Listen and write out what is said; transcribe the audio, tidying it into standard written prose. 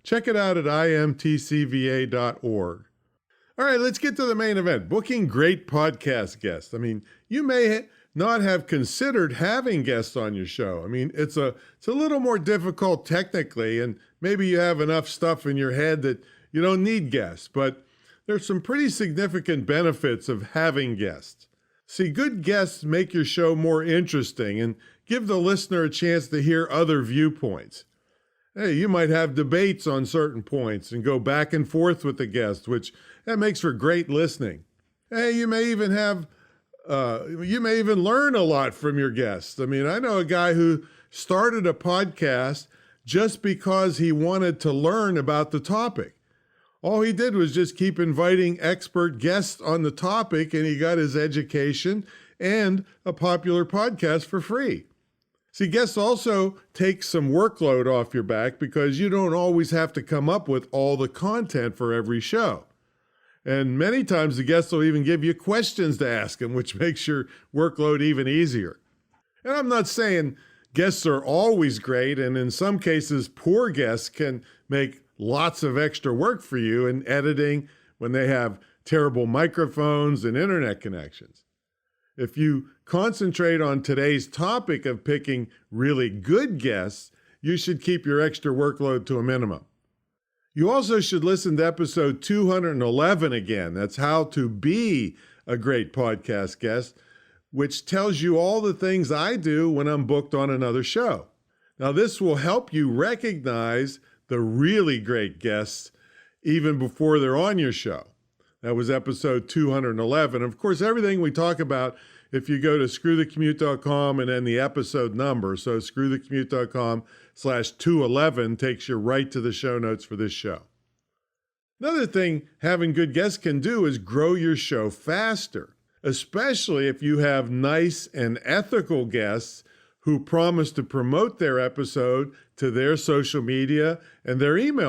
Check it out at imtcva.org. All right, let's get to the main event, booking great podcast guests. You may not have considered having guests on your show. It's a little more difficult technically, and maybe you have enough stuff in your head that you don't need guests, but there's some pretty significant benefits of having guests. See, good guests make your show more interesting and give the listener a chance to hear other viewpoints. Hey, you might have debates on certain points and go back and forth with the guest, which that makes for great listening. Hey, you may even learn a lot from your guests. I know a guy who started a podcast just because he wanted to learn about the topic. All he did was just keep inviting expert guests on the topic, and he got his education and a popular podcast for free. See, guests also take some workload off your back because you don't always have to come up with all the content for every show. And many times the guests will even give you questions to ask them, which makes your workload even easier. And I'm not saying guests are always great, and in some cases, poor guests can make lots of extra work for you in editing when they have terrible microphones and internet connections. If you concentrate on today's topic of picking really good guests, you should keep your extra workload to a minimum. You also should listen to episode 211 again. That's how to be a great podcast guest, which tells you all the things I do when I'm booked on another show. Now, this will help you recognize the really great guests even before they're on your show. That was episode 211. Of course, everything we talk about, if you go to screwthecommute.com and then the episode number, so screwthecommute.com/211 takes you right to the show notes for this show. Another thing having good guests can do is grow your show faster, especially if you have nice and ethical guests who promise to promote their episode to their social media and their email